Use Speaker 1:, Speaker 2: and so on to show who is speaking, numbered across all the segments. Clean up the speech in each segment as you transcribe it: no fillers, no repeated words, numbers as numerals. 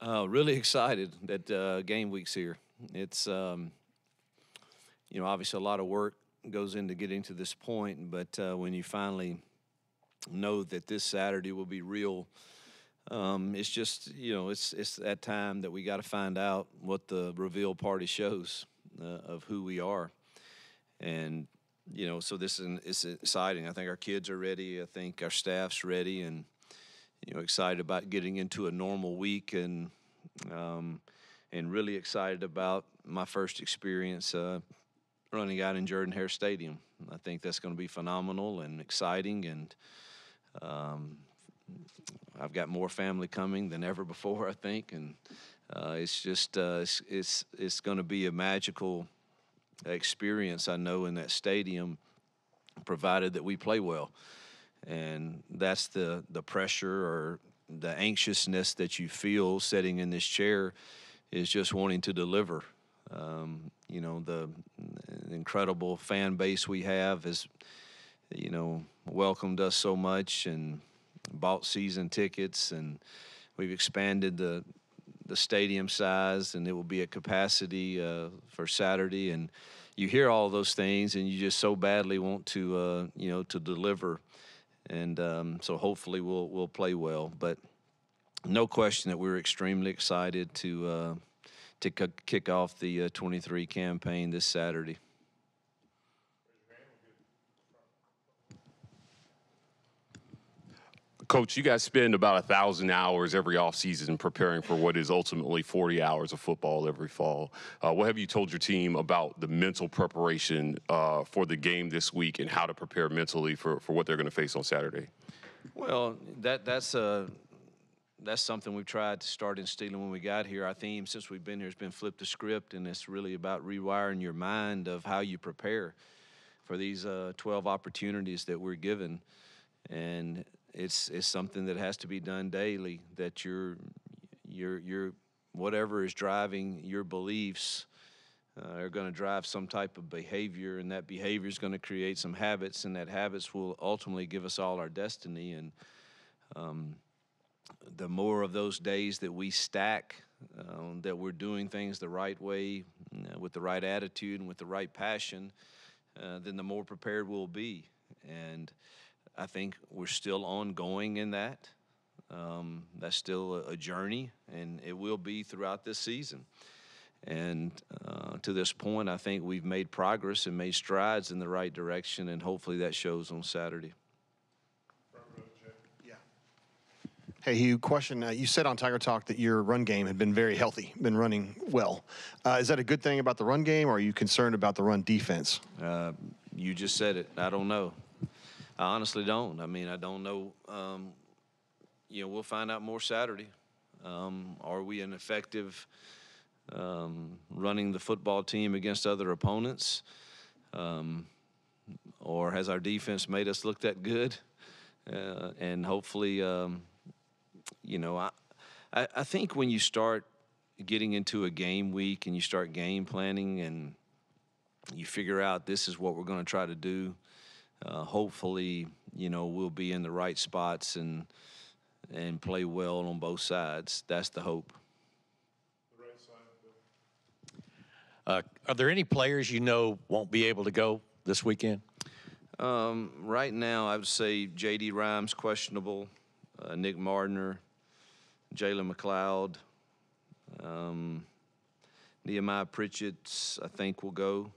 Speaker 1: Really excited that game week's here. It's obviously a lot of work goes into getting to this point, but when you finally know that this Saturday will be real, it's just it's that time that we got to find out what the reveal party shows of who we are, and so this is exciting. I think our kids are ready. I think our staff's ready, and excited about getting into a normal week, and really excited about my first experience running out in Jordan-Hare Stadium. I think that's going to be phenomenal and exciting, and I've got more family coming than ever before, I think, and it's just it's going to be a magical experience, I know, in that stadium, provided that we play well. And that's the pressure or the anxiousness that you feel sitting in this chair, is just wanting to deliver. The incredible fan base we have has, welcomed us so much and bought season tickets, and we've expanded the stadium size, and it will be at capacity for Saturday. And you hear all those things, and you just so badly want to, to deliver. And so hopefully we'll play well. But no question that we're extremely excited to kick off the 23 campaign this Saturday.
Speaker 2: Coach, you guys spend about 1,000 hours every offseason preparing for what is ultimately 40 hours of football every fall. What have you told your team about the mental preparation for the game this week, and how to prepare mentally for what they're going to face on Saturday?
Speaker 1: Well, that's something we've tried to start instilling when we got here. Our theme since we've been here has been flip the script, and it's really about rewiring your mind of how you prepare for these 12 opportunities that we're given. And it's something that has to be done daily, that your whatever is driving your beliefs are going to drive some type of behavior, and that behavior is going to create some habits, and that habits will ultimately give us all our destiny. And the more of those days that we stack, that we're doing things the right way, with the right attitude and with the right passion, then the more prepared we'll be. And I think we're still ongoing in that. That's still a journey, and it will be throughout this season. And to this point, I think we've made progress and made strides in the right direction, and hopefully that shows on Saturday.
Speaker 3: Yeah. Hey, Hugh, question. You said on Tiger Talk that your run game had been very healthy, been running well. Is that a good thing about the run game, or are you concerned about the run defense?
Speaker 1: You just said it. I don't know. I honestly don't. I mean, I don't know. We'll find out more Saturday. Are we an effective running the football team against other opponents? Or has our defense made us look that good? And hopefully, I think when you start getting into a game week and you start game planning and you figure out this is what we're going to try to do, hopefully, we'll be in the right spots and play well on both sides. That's the hope.
Speaker 4: The right side, Bill. Are there any players won't be able to go this weekend?
Speaker 1: Right now, I would say J.D. Rhymes questionable, Nick Mardner, Jalen McLeod, Nehemiah Pritchett's, I think, will go.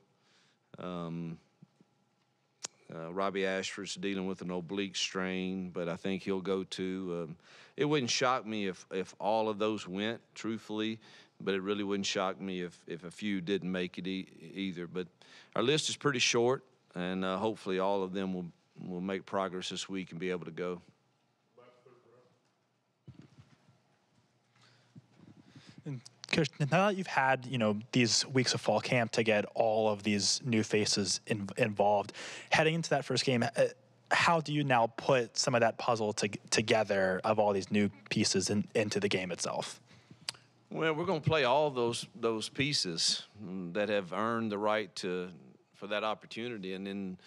Speaker 1: Robbie Ashford's dealing with an oblique strain, but I think he'll go too. It wouldn't shock me if all of those went, truthfully, but it really wouldn't shock me if a few didn't make it either. But our list is pretty short, and hopefully all of them will make progress this week and be able to go.
Speaker 5: And Coach, now that you've had, these weeks of fall camp to get all of these new faces involved, heading into that first game, how do you now put some of that puzzle together of all these new pieces into the game itself?
Speaker 1: Well, we're going to play all those pieces that have earned the right for that opportunity, and then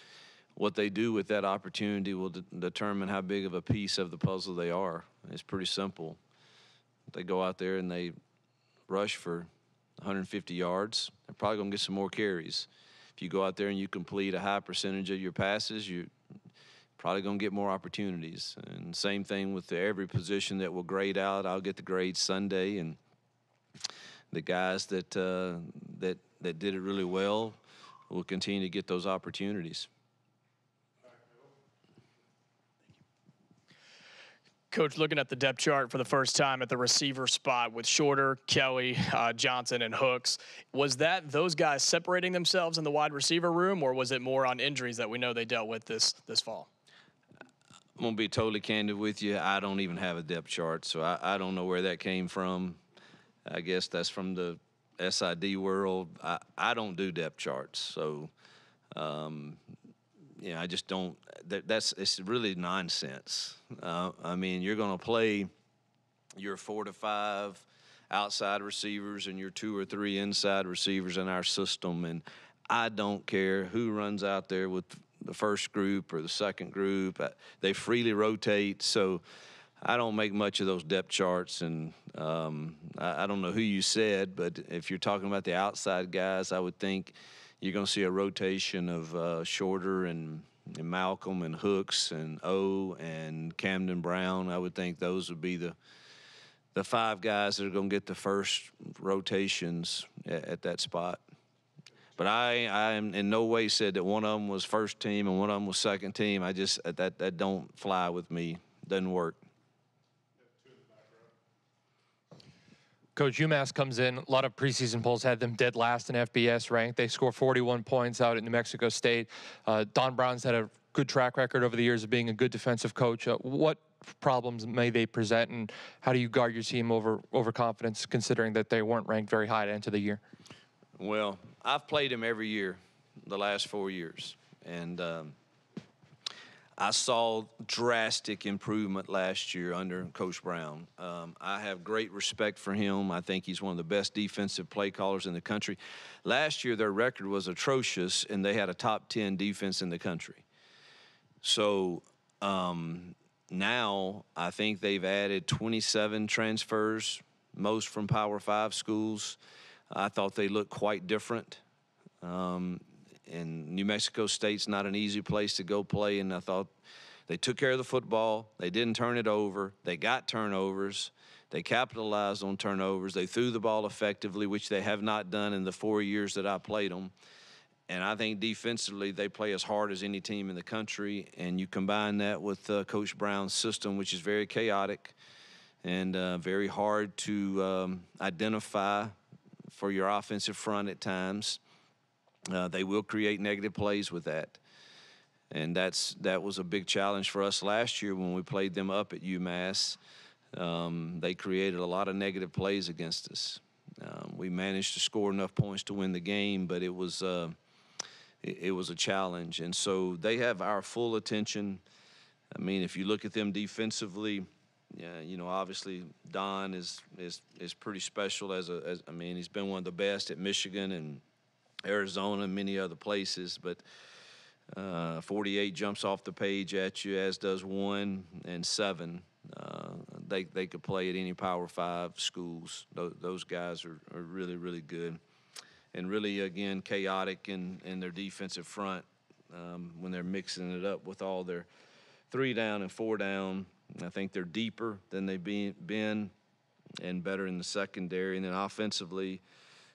Speaker 1: what they do with that opportunity will determine how big of a piece of the puzzle they are. It's pretty simple. They go out there and they rush for 150 yards, they're probably going to get some more carries. If you go out there and you complete a high percentage of your passes, you're probably going to get more opportunities. And same thing with every position that will grade out. I'll get the grade Sunday, and the guys that did it really well will continue to get those opportunities.
Speaker 6: Coach, looking at the depth chart for the first time at the receiver spot with Shorter, Kelly, Johnson, and Hooks, was that those guys separating themselves in the wide receiver room, or was it more on injuries that we know they dealt with this fall?
Speaker 1: I'm going to be totally candid with you. I don't even have a depth chart, so I don't know where that came from. I guess that's from the SID world. I don't do depth charts, so I just don't. It's really nonsense. I mean, you're going to play your 4 to 5 outside receivers and your 2 or 3 inside receivers in our system, and I don't care who runs out there with the first group or the second group. They freely rotate, so I don't make much of those depth charts. And I don't know who you said, but if you're talking about the outside guys, I would think you're going to see a rotation of Shorter and Malcolm and Hooks and O and Camden Brown. I would think those would be the 5 guys that are going to get the first rotations at that spot. But I am in no way said that one of them was first team and one of them was second team. I just that don't fly with me. Doesn't work.
Speaker 7: Coach, UMass comes in. A lot of preseason polls had them dead last in FBS rank. They score 41 points out at New Mexico State. Don Brown's had a good track record over the years of being a good defensive coach. What problems may they present, and how do you guard your team over confidence, considering that they weren't ranked very high to enter the year?
Speaker 1: Well, I've played him every year the last 4 years, and I saw drastic improvement last year under Coach Brown. I have great respect for him. I think he's one of the best defensive play callers in the country. Last year, their record was atrocious, and they had a top 10 defense in the country. So now I think they've added 27 transfers, most from Power 5 schools. I thought they looked quite different. And New Mexico State's not an easy place to go play, and I thought they took care of the football. They didn't turn it over. They got turnovers. They capitalized on turnovers. They threw the ball effectively, which they have not done in the 4 years that I played them. And I think defensively they play as hard as any team in the country, and you combine that with Coach Brown's system, which is very chaotic and very hard to identify for your offensive front at times. They will create negative plays with that. And that was a big challenge for us last year when we played them up at UMass. They created a lot of negative plays against us. We managed to score enough points to win the game, but it was a challenge. And so they have our full attention. I mean, if you look at them defensively, obviously Don is pretty special I mean, he's been one of the best at Michigan and Arizona and many other places, but 48 jumps off the page at you, as does 1 and 7. They could play at any Power 5 schools. Those guys are really, really good. And really, again, chaotic in their defensive front when they're mixing it up with all their 3 down and 4 down. I think they're deeper than they've been and better in the secondary. And then offensively,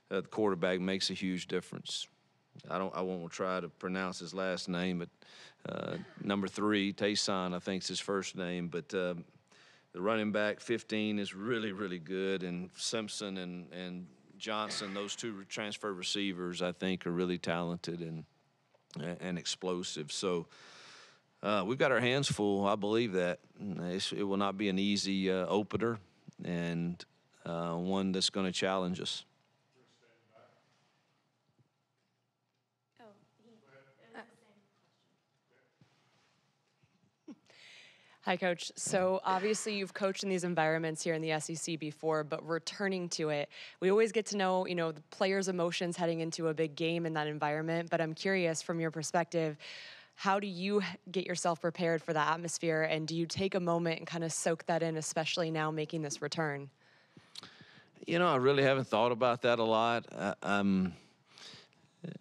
Speaker 1: the quarterback makes a huge difference. I won't try to pronounce his last name, but number 3, Tayson, I think is his first name. But the running back, 15, is really, really good. And Simpson and Johnson, those 2 transfer receivers, I think, are really talented and explosive. So we've got our hands full. I believe that. It will not be an easy opener and one that's going to challenge us.
Speaker 8: Hi, Coach. So obviously you've coached in these environments here in the SEC before, but returning to it, we always get to know, the players' emotions heading into a big game in that environment. But I'm curious, from your perspective, How do you get yourself prepared for the atmosphere, and do you take a moment and kind of soak that in, especially now making this return?
Speaker 1: You know, I really haven't thought about that a lot.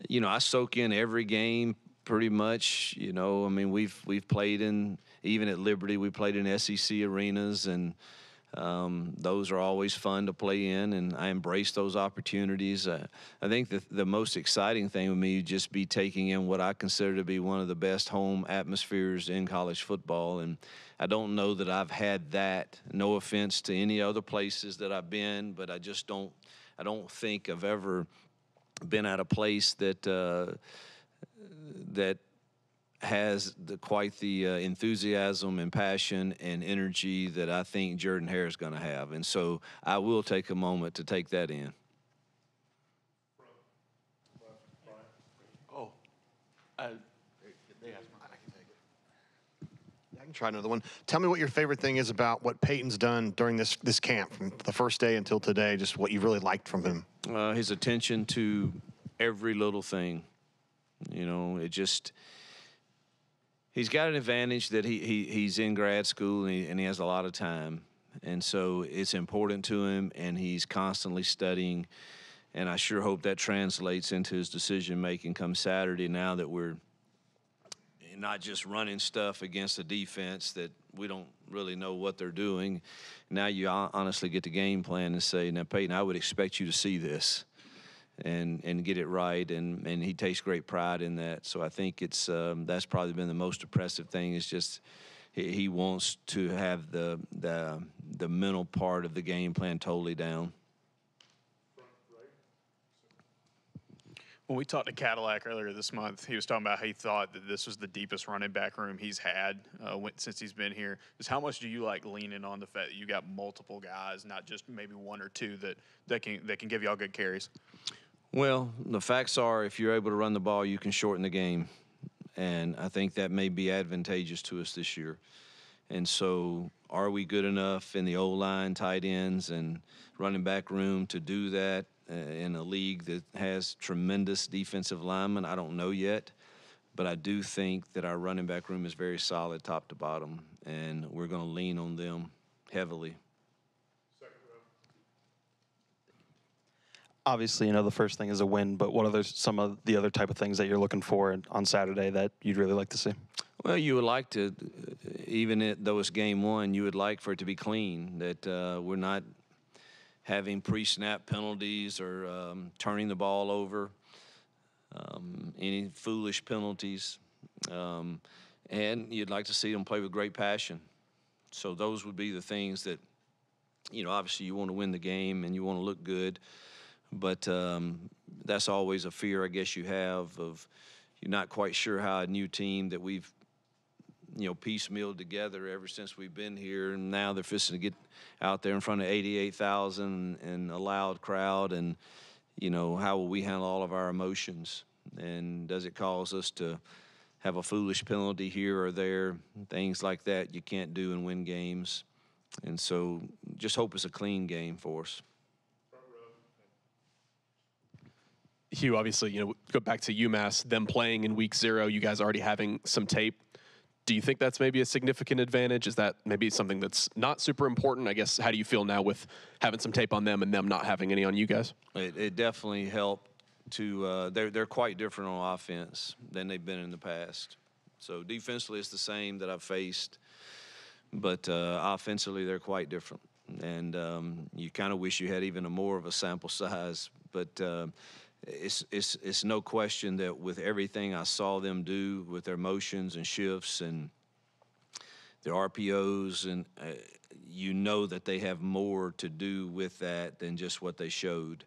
Speaker 1: You know, I soak in every game pretty much. You know, I mean, we've played in, even at Liberty, we played in SEC arenas, and those are always fun to play in, and I embrace those opportunities. I think the most exciting thing with me would just be taking in what I consider to be one of the best home atmospheres in college football, and I don't know that I've had that. No offense to any other places that I've been, but I don't think I've ever been at a place that has quite the enthusiasm and passion and energy that I think Jordan-Hare is going to have. And so I will take a moment to take that in.
Speaker 3: I can try another one. Tell me what your favorite thing is about what Peyton's done during this camp, from the first day until today, just what you really liked from him.
Speaker 1: His attention to every little thing. You know, he's got an advantage that he's in grad school and he has a lot of time. And so it's important to him, and he's constantly studying. And I sure hope that translates into his decision-making come Saturday, now that we're not just running stuff against a defense that we don't really know what they're doing. Now you honestly get the game plan and say, now, Peyton, I would expect you to see this and get it right, and he takes great pride in that. So I think it's that's probably been the most impressive thing, is just he wants to have the mental part of the game plan totally down.
Speaker 9: When we talked to Cadillac earlier this month, he was talking about how he thought that this was the deepest running back room he's had since he's been here. Just how much do you like leaning on the fact that you got multiple guys, not just maybe one or two that can give y'all good carries?
Speaker 1: Well, the facts are, if you're able to run the ball, you can shorten the game, and I think that may be advantageous to us this year. And so, are we good enough in the O-line, tight ends, and running back room to do that in a league that has tremendous defensive linemen? I don't know yet, but I do think that our running back room is very solid top to bottom, and we're going to lean on them heavily.
Speaker 10: Obviously, you know, the first thing is a win, but what are some of the other type of things that you're looking for on Saturday that you'd really like to see?
Speaker 1: Well, you would like to, even though it's game one, you would like for it to be clean, that we're not having pre-snap penalties or turning the ball over, any foolish penalties. And you'd like to see them play with great passion. So those would be the things that, you know, obviously you want to win the game and you want to look good. But that's always a fear, I guess, you have of you're not quite sure how a new team that we've, you know, piecemealed together ever since we've been here, and now they're fixing to get out there in front of 88,000 and a loud crowd, and, you know, how will we handle all of our emotions? And does it cause us to have a foolish penalty here or there? Things like that you can't do and win games. And so just hope it's a clean game for us.
Speaker 11: Hugh, obviously, you know, go back to UMass, them playing in week 0, you guys already having some tape. Do you think that's maybe a significant advantage? Is that maybe something that's not super important? I guess, how do you feel now with having some tape on them and them not having any on you guys?
Speaker 1: It definitely helped to they're quite different on offense than they've been in the past. So defensively it's the same that I've faced, but offensively they're quite different. And you kind of wish you had even more of a sample size, but it's no question that with everything I saw them do with their motions and shifts and their RPOs, and you know that they have more to do with that than just what they showed.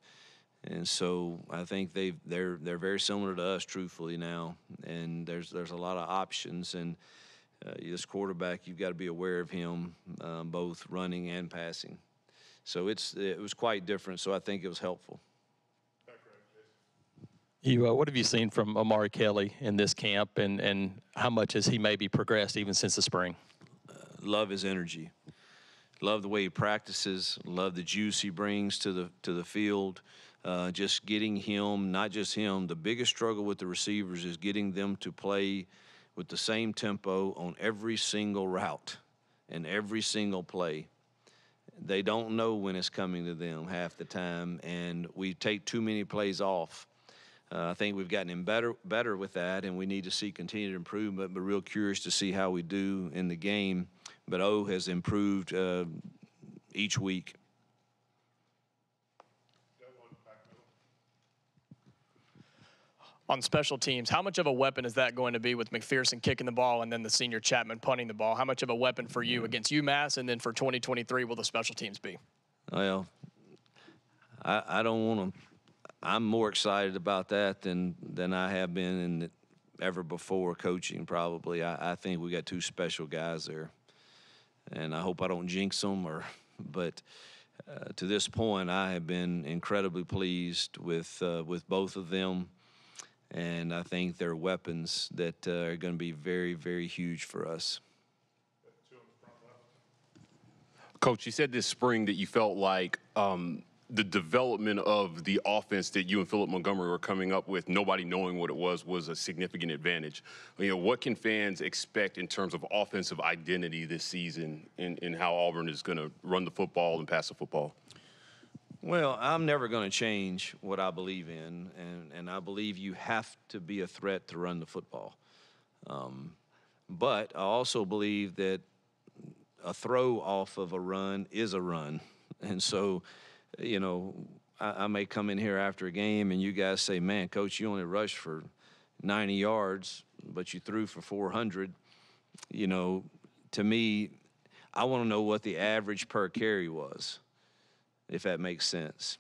Speaker 1: And so I think they're very similar to us, truthfully, now. And there's a lot of options, and this quarterback, you've got to be aware of him, both running and passing. So it was quite different. So I think it was helpful.
Speaker 10: What have you seen from Amari Kelly in this camp, and how much has he maybe progressed even since the spring?
Speaker 1: Love his energy. Love the way he practices. Love the juice he brings to the field. Just getting him, not just him, the biggest struggle with the receivers is getting them to play with the same tempo on every single route and every single play. They don't know when it's coming to them half the time, and we take too many plays off. I think we've gotten better with that, and we need to see continued improvement, but real curious to see how we do in the game. But O has improved each week.
Speaker 6: On special teams, how much of a weapon is that going to be with McPherson kicking the ball and then the senior Chapman punting the ball? How much of a weapon for you against UMass, and then for 2023 will the special teams be?
Speaker 1: Well, I don't want to. I'm more excited about that than I have been ever before coaching. Probably, I think we got two special guys there, and I hope I don't jinx them. But to this point, I have been incredibly pleased with both of them. And I think they're weapons that are going to be very, very huge for us.
Speaker 2: Coach, you said this spring that you felt like the development of the offense that you and Philip Montgomery were coming up with, nobody knowing what it was a significant advantage. You know, what can fans expect in terms of offensive identity this season in how Auburn is going to run the football and pass the football?
Speaker 1: Well, I'm never going to change what I believe in, and I believe you have to be a threat to run the football. But I also believe that a throw off of a run is a run. And so, you know, I may come in here after a game and you guys say, man, Coach, you only rushed for 90 yards, but you threw for 400. You know, to me, I want to know what the average per carry was, if that makes sense,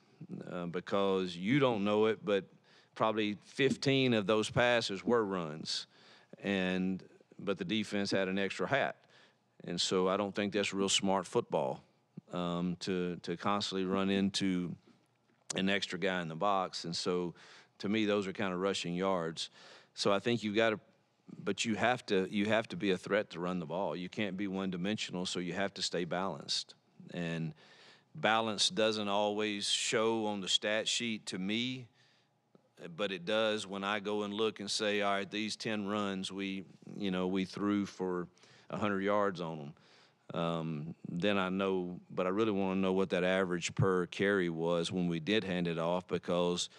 Speaker 1: because you don't know it, but probably 15 of those passes were runs, but the defense had an extra hat. And so I don't think that's real smart football, to constantly run into an extra guy in the box. And so to me, those are kind of rushing yards. So I think you have to be a threat to run the ball. You can't be one-dimensional, so you have to stay balanced. And balance doesn't always show on the stat sheet to me, but it does when I go and look and say, all right, these 10 runs we threw for 100 yards on them. Then I know, but I really want to know what that average per carry was when we did hand it off, because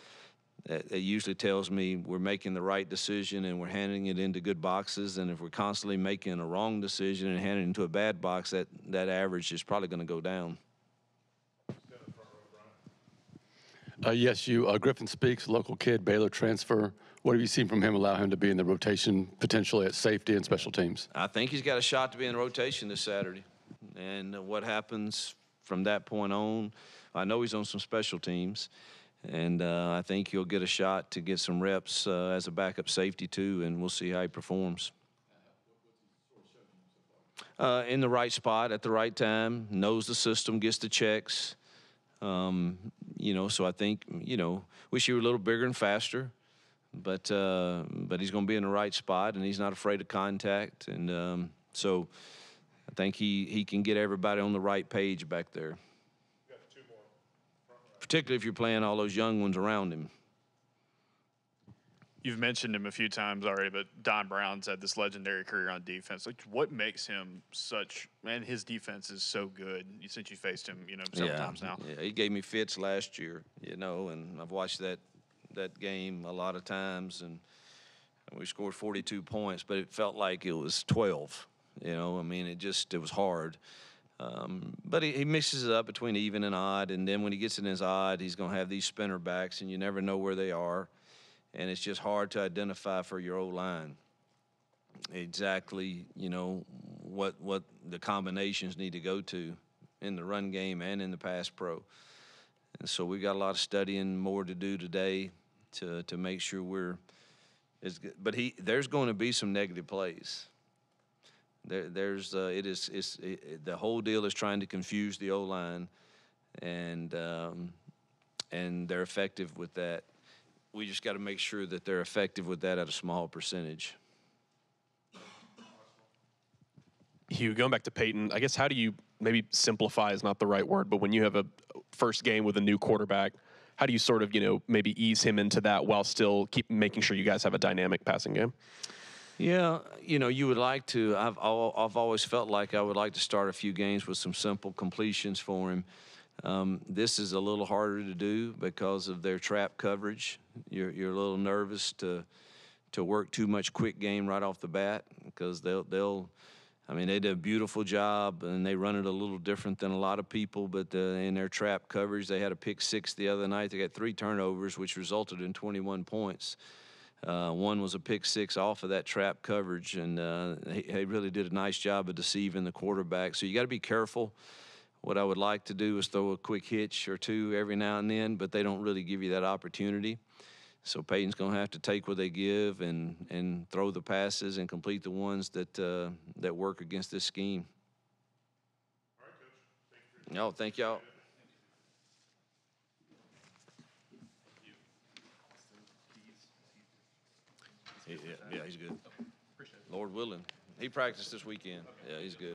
Speaker 1: it usually tells me we're making the right decision and we're handing it into good boxes. And if we're constantly making a wrong decision and handing it into a bad box, that average is probably going to go down.
Speaker 12: Yes, Griffin Speaks, local kid, Baylor transfer. What have you seen from him allow him to be in the rotation potentially at safety and special teams?
Speaker 1: I think he's got a shot to be in the rotation this Saturday. And what happens from that point on, I know he's on some special teams. And I think he'll get a shot to get some reps as a backup safety too, and we'll see how he performs. In the right spot at the right time, knows the system, gets the checks. So I think, wish he were a little bigger and faster, but he's going to be in the right spot, and he's not afraid of contact. And so I think he can get everybody on the right page back there. Particularly if you're playing all those young ones around him.
Speaker 9: You've mentioned him a few times already, but Don Brown's had this legendary career on defense. Like, what makes him man, his defense is so good since you faced him, several times now.
Speaker 1: Yeah, he gave me fits last year, and I've watched that game a lot of times, and we scored 42 points, but it felt like it was 12. It was hard. But he mixes it up between even and odd, and then when he gets in his odd, he's going to have these spinner backs, and you never know where they are. And it's just hard to identify for your O-line exactly, what the combinations need to go to in the run game and in the pass pro. And so we've got a lot of studying more to do today to make sure we're as good. But there's going to be some negative plays. The whole deal is trying to confuse the O-line, and they're effective with that. We just got to make sure that they're effective with that at a small percentage.
Speaker 11: Hugh, going back to Peyton, I guess how do you, maybe simplify is not the right word, but when you have a first game with a new quarterback, how do you sort of, maybe ease him into that while still keep making sure you guys have a dynamic passing game?
Speaker 1: Yeah, you know, you would like to. I've always felt like I would like to start a few games with some simple completions for him. This is a little harder to do because of their trap coverage. You're a little nervous to work too much quick game right off the bat because they'll. I mean, they did a beautiful job, and they run it a little different than a lot of people. But in their trap coverage, they had a pick six the other night. They got 3 turnovers, which resulted in 21 points. One was a pick six off of that trap coverage, and he really did a nice job of deceiving the quarterback. So you got to be careful. What I would like to do is throw a quick hitch or two every now and then, but they don't really give you that opportunity. So Peyton's going to have to take what they give and throw the passes and complete the ones that work against this scheme.
Speaker 2: All right, Coach. Thank you.
Speaker 1: No, thank y'all. Yeah, he's good. Lord willing. He practiced this weekend. Yeah, he's good.